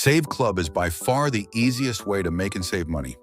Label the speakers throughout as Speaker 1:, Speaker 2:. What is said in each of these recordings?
Speaker 1: Save Club is by far the easiest way to make and save money.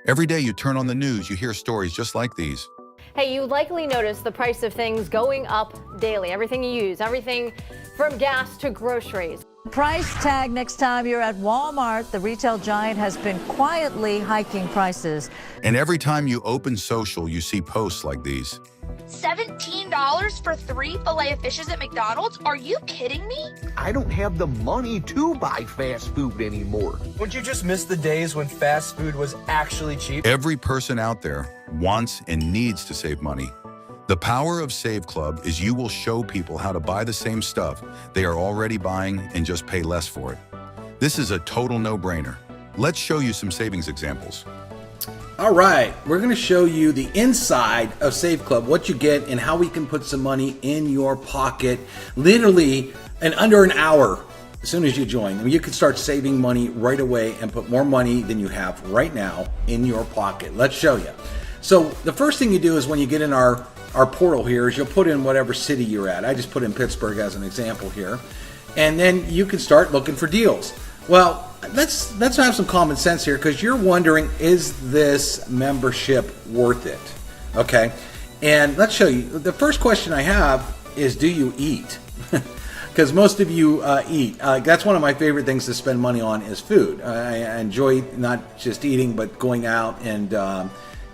Speaker 1: Every day you turn on the news, you hear stories just like these.
Speaker 2: Hey, you likely notice the price of things going up daily. Everything you use, everything from gas to groceries.
Speaker 3: Price tag next time you're at Walmart. The retail giant has been quietly hiking prices.
Speaker 1: And every time you open social, you see posts like these.
Speaker 4: $17 for 3 filet of fishes at McDonald's? Are you kidding me?
Speaker 5: I don't have the money to buy fast food anymore.
Speaker 6: Would you just miss the days when fast food was actually cheap?
Speaker 1: Every person out there wants and needs to save money. The power of Save Club is you will show people how to buy the same stuff they are already buying and just pay less for it. This is a total no-brainer. Let's show you some savings examples.
Speaker 7: All right, we're going to show you the inside of Save Club, what you get and how we can put some money in your pocket literally in under an hour as soon as you join. I mean, you can start saving money right away and put more money than you have right now in your pocket. Let's show you. So the first thing you do is when you get in our portal here is you'll put in whatever city you're at. I just put in Pittsburgh as an example here. And then you can start looking for deals. Well, let's have some common sense here because you're wondering, is this membership worth it? Okay. And let's show you. The first question I have is, do you eat? Because most of you eat. That's one of my favorite things to spend money on is food. I enjoy not just eating, but going out and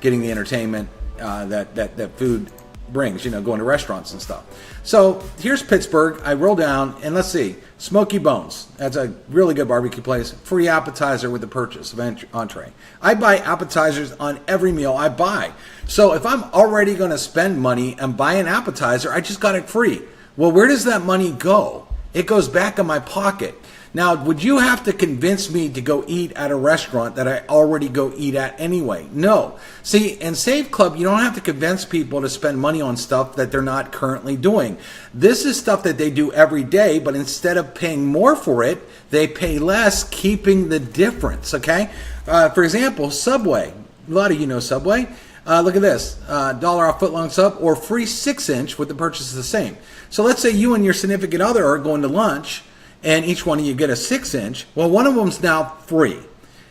Speaker 7: getting the entertainment that food brings, going to restaurants and stuff. So here's Pittsburgh. I roll down and let's see, Smoky Bones. That's a really good barbecue place. Free appetizer with the purchase of entree. I buy appetizers on every meal I buy. So if I'm already going to spend money and buy an appetizer, I just got it free. Well, where does that money go? It goes back in my pocket. Now, would you have to convince me to go eat at a restaurant that I already go eat at anyway? No. See, in Save Club, you don't have to convince people to spend money on stuff that they're not currently doing. This is stuff that they do every day, but instead of paying more for it, they pay less, keeping the difference, okay? For example, Subway. A lot of you know Subway. Look at this, dollar off footlong sub or free 6-inch with the purchase is the same. So let's say you and your significant other are going to lunch and each one of you get a 6-inch. Well, one of them's now free.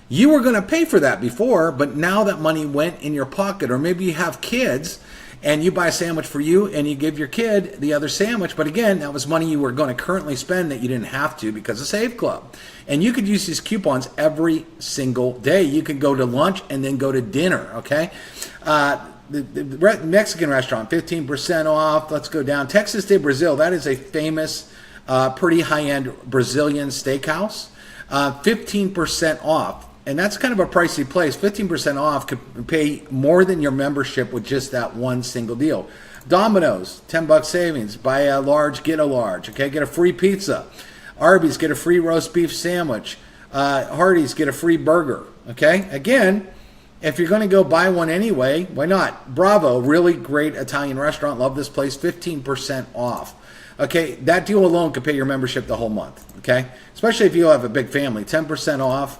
Speaker 7: You were going to pay for that before, but now that money went in your pocket. Or maybe you have kids and you buy a sandwich for you and you give your kid the other sandwich. But again, that was money you were going to currently spend that you didn't have to because of Save Club. And you could use these coupons every single day. You could go to lunch and then go to dinner, okay? The Mexican restaurant, 15% off. Let's go down. Texas de Brazil, that is a famous, pretty high-end Brazilian steakhouse. 15% off. And that's kind of a pricey place. 15% off could pay more than your membership with just that one single deal. Domino's, $10 savings. Buy a large, get a large. Okay, get a free pizza. Arby's, get a free roast beef sandwich. Hardee's, get a free burger. Okay, again, if you're going to go buy one anyway, why not? Bravo, really great Italian restaurant. Love this place. 15% off. Okay, that deal alone could pay your membership the whole month. Okay, especially if you have a big family. 10% off.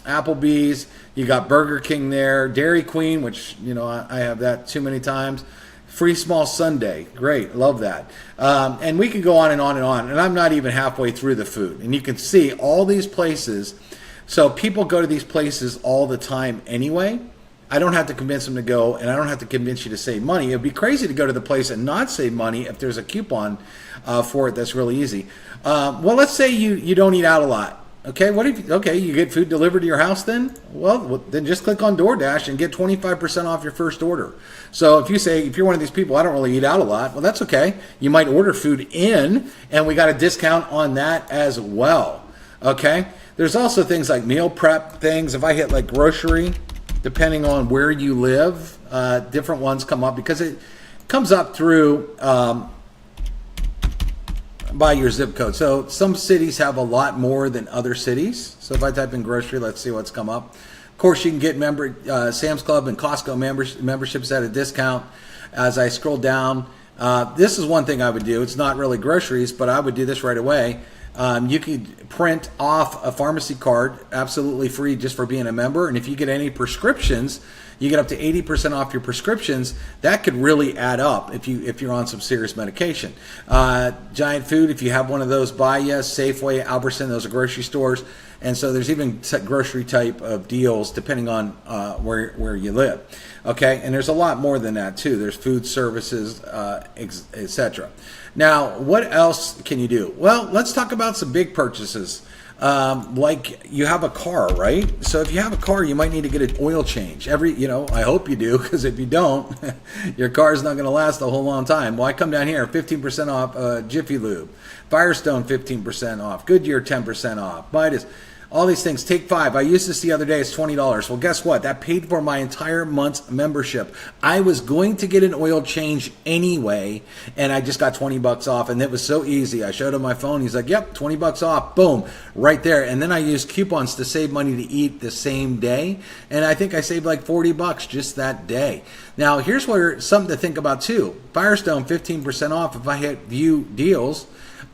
Speaker 7: Applebee's, you got Burger King there, Dairy Queen, which, I have that too many times. Free small sundae, great, love that. And we can go on and on and on, and I'm not even halfway through the food. And you can see all these places. So people go to these places all the time anyway. I don't have to convince them to go, and I don't have to convince you to save money. It would be crazy to go to the place and not save money if there's a coupon for it that's really easy. Well, let's say you don't eat out a lot. Okay, you get food delivered to your house then? Well, then just click on DoorDash and get 25% off your first order. So if you're one of these people, I don't really eat out a lot, well, that's okay. You might order food in, and we got a discount on that as well. Okay, there's also things like meal prep things. If I hit like grocery, depending on where you live, different ones come up because it comes up through by your zip code. So some cities have a lot more than other cities. So if I type in grocery, let's see what's come up. Of course, you can get Sam's Club and Costco memberships at a discount. As I scroll down, this is one thing I would do. It's not really groceries, but I would do this right away. You could print off a pharmacy card absolutely free just for being a member. And if you get any prescriptions, You get up to 80% off your prescriptions. That could really add up if you're on some serious medication. Giant Food, if you have one of those by you, Safeway, Albertson, those are grocery stores. And so there's even grocery type of deals depending on where you live. Okay, and there's a lot more than that too. There's food services, etc. Now, what else can you do? Well, let's talk about some big purchases. Like you have a car, right? So if you have a car, you might need to get an oil change. I hope you do, because if you don't, your car is not going to last a whole long time. Well, I come down here, 15% off Jiffy Lube, Firestone 15% off, Goodyear 10% off, Midas. All these things. Take 5. I used this the other day. It's $20. Well, guess what? That paid for my entire month's membership. I was going to get an oil change anyway, and I just got $20 off, and it was so easy. I showed him my phone. He's like, "Yep, $20 off." Boom, right there. And then I used coupons to save money to eat the same day, and I think I saved like $40 just that day. Now, here's where something to think about too. Firestone 15% off if I hit view deals.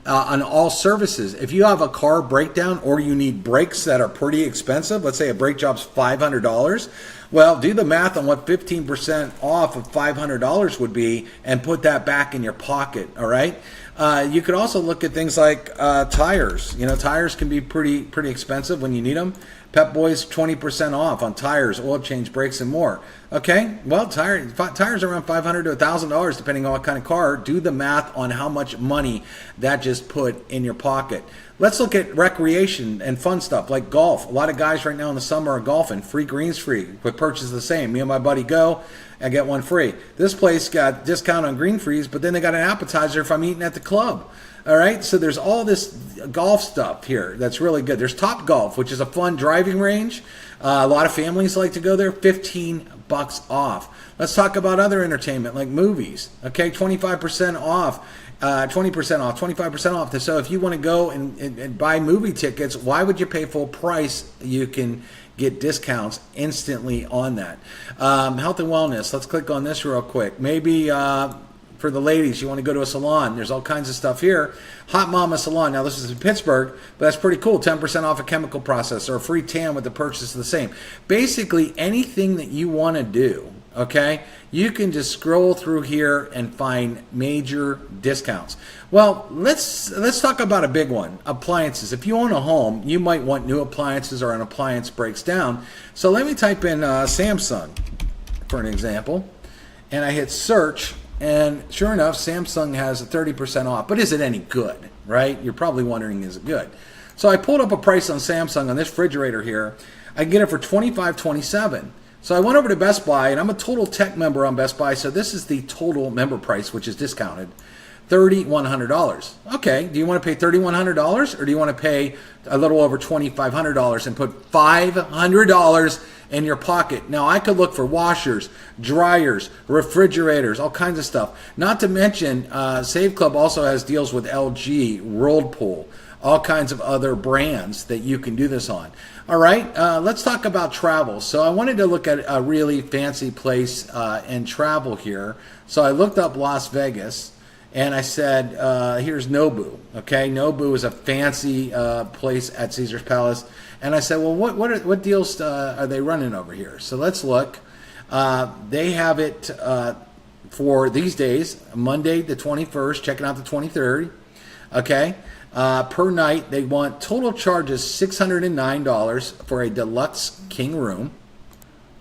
Speaker 7: On all services. If you have a car breakdown or you need brakes that are pretty expensive, let's say a brake job's $500, well, do the math on what 15% off of $500 would be and put that back in your pocket, all right? You could also look at things like tires. Tires can be pretty expensive when you need them. Pep Boys 20% off on tires, oil change, brakes, and more. Okay, well, tires are around $500 to $1,000 depending on what kind of car. Do the math on how much money that just put in your pocket. Let's look at recreation and fun stuff like golf. A lot of guys right now in the summer are golfing. Free greens free, but purchase the same. Me and my buddy go, I get one free. This place got discount on green frees, but then they got an appetizer if I'm eating at the club. All right, so there's all this golf stuff here that's really good. There's Top Golf, which is a fun driving range. A lot of families like to go there. $15 off. Let's talk about other entertainment like movies. Okay, 25% off. 20% off, 25% off. So if you want to go and buy movie tickets, why would you pay full price? You can get discounts instantly on that. Health and wellness. Let's click on this real quick. Maybe for the ladies, you want to go to a salon. There's all kinds of stuff here. Hot Mama Salon. Now, this is in Pittsburgh, but that's pretty cool. 10% off a chemical process or a free tan with the purchase of the same. Basically, anything that you want to do, okay, you can just scroll through here and find major discounts. Well, let's talk about a big one, appliances. If you own a home, you might want new appliances or an appliance breaks down. So let me type in Samsung for an example, and I hit search. And sure enough, Samsung has a 30% off. But is it any good, right? You're probably wondering, is it good? So I pulled up a price on Samsung on this refrigerator here. I can get it for $25.27. So I went over to Best Buy, and I'm a total tech member on Best Buy, so this is the total member price, which is discounted. $3,100. Okay, do you want to pay $3,100 or do you want to pay a little over $2,500 and put $500 in your pocket? Now, I could look for washers, dryers, refrigerators, all kinds of stuff. Not to mention, Save Club also has deals with LG, Whirlpool, all kinds of other brands that you can do this on. All right, let's talk about travel. So I wanted to look at a really fancy place and travel here. So I looked up Las Vegas. And I said, here's Nobu. Okay, Nobu is a fancy place at Caesar's Palace. And I said, well, what deals are they running over here? So let's look. They have it for these days, Monday the 21st, checking out the 23rd. Okay, per night, they want total charges $609 for a deluxe king room.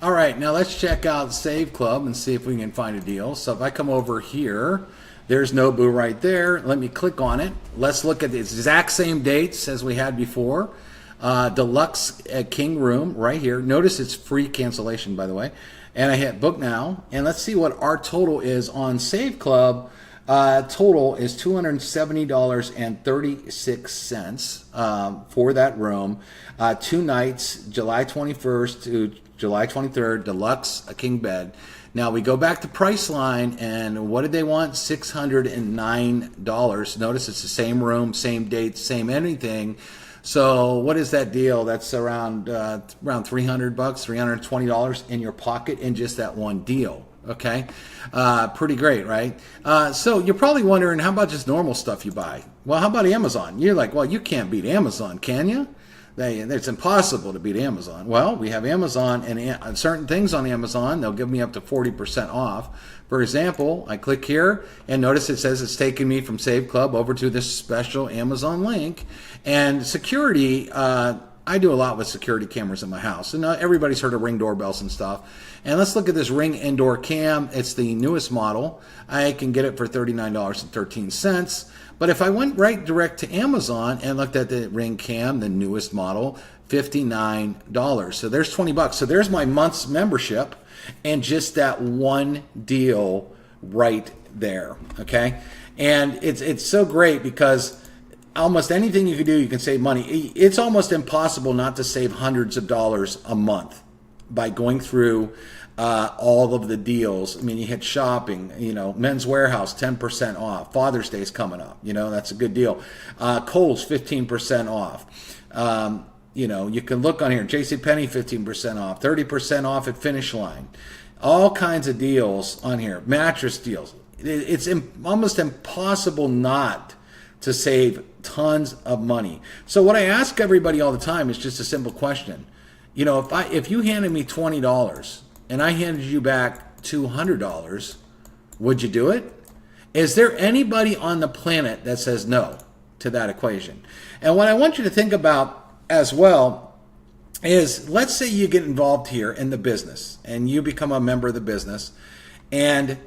Speaker 7: All right, now let's check out Save Club and see if we can find a deal. So if I come over here, there's Nobu right there. Let me click on it. Let's look at the exact same dates as we had before. Deluxe king room right here. Notice it's free cancellation, by the way. And I hit book now. And let's see what our total is on Save Club. Total is $270.36 for that room. 2 nights, July 21st to July 23rd, deluxe king bed. Now we go back to Priceline, and what did they want? $609. Notice it's the same room, same date, same anything. So what is that deal? That's around $300, $320 in your pocket in just that one deal. Okay, pretty great, right? So you're probably wondering, how about just normal stuff you buy? Well, how about Amazon? You're like, well, you can't beat Amazon, can you? It's impossible to beat Amazon. Well, we have Amazon and certain things on Amazon. They'll give me up to 40% off. For example, I click here and notice it says it's taking me from Save Club over to this special Amazon link. And security, I do a lot with security cameras in my house. And everybody's heard of Ring doorbells and stuff. And let's look at this Ring indoor cam. It's the newest model. I can get it for $39.13. But if I went right direct to Amazon and looked at the Ring cam, the newest model, $59. So there's $20. So there's my month's membership and just that one deal right there. Okay. And it's so great because almost anything you can do, you can save money. It's almost impossible not to save hundreds of dollars a month by going through all of the deals. I mean, you hit shopping, Men's Warehouse, 10% off. Father's Day's coming up. That's a good deal. Kohl's, 15% off. You can look on here. JCPenney, 15% off. 30% off at Finish Line. All kinds of deals on here. Mattress deals. It's almost impossible not to save tons of money. So what I ask everybody all the time is just a simple question. If you handed me $20 and I handed you back $200, would you do it? Is there anybody on the planet that says no to that equation? And what I want you to think about as well is, let's say you get involved here in the business and you become a member of the business, and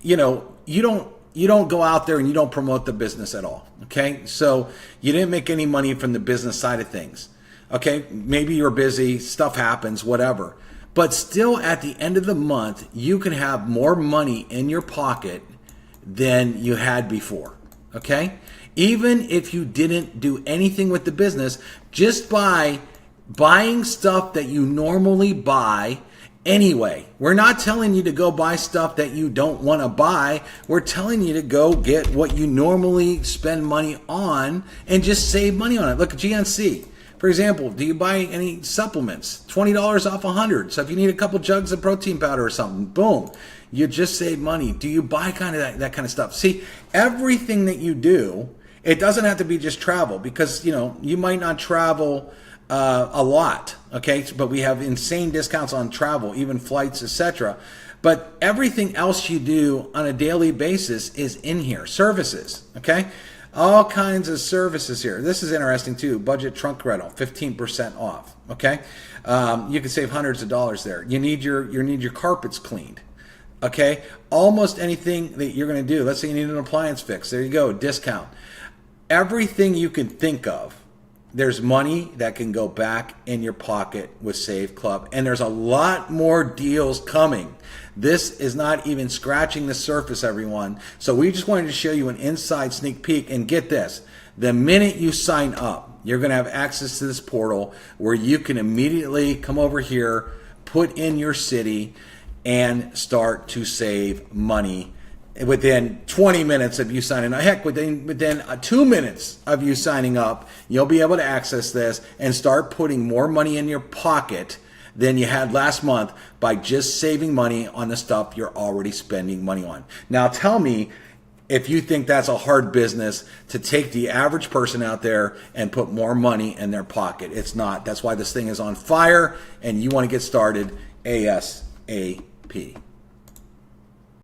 Speaker 7: you don't go out there and you don't promote the business at all. Okay. So you didn't make any money from the business side of things. Okay. Maybe you're busy, stuff happens, whatever. But still at the end of the month, you can have more money in your pocket than you had before. Okay. Even if you didn't do anything with the business, just by buying stuff that you normally buy anyway. We're not telling you to go buy stuff that you don't want to buy. We're telling you to go get what you normally spend money on and just save money on it. Look at GNC. For example, do you buy any supplements? $20 off 100. So if you need a couple jugs of protein powder or something, boom, you just save money. Do you buy kind of that kind of stuff? See, everything that you do, it doesn't have to be just travel, because you might not travel a lot, okay? But we have insane discounts on travel, even flights, etc. But everything else you do on a daily basis is in here. Services, okay? All kinds of services here. This is interesting too. Budget trunk rental, 15% off, okay? You can save hundreds of dollars there. You need your carpets cleaned, okay? Almost anything that you're going to do. Let's say you need an appliance fix. There you go, discount. Everything you can think of, there's money that can go back in your pocket with Save Club. And there's a lot more deals coming. This is not even scratching the surface, everyone. So we just wanted to show you an inside sneak peek. And get this, the minute you sign up, you're going to have access to this portal where you can immediately come over here, put in your city, and start to save money within 20 minutes of you signing up. Heck, within 2 minutes of you signing up, you'll be able to access this and start putting more money in your pocket than you had last month by just saving money on the stuff you're already spending money on. Now tell me if you think that's a hard business to take the average person out there and put more money in their pocket. It's not. That's why this thing is on fire, and you want to get started ASAP.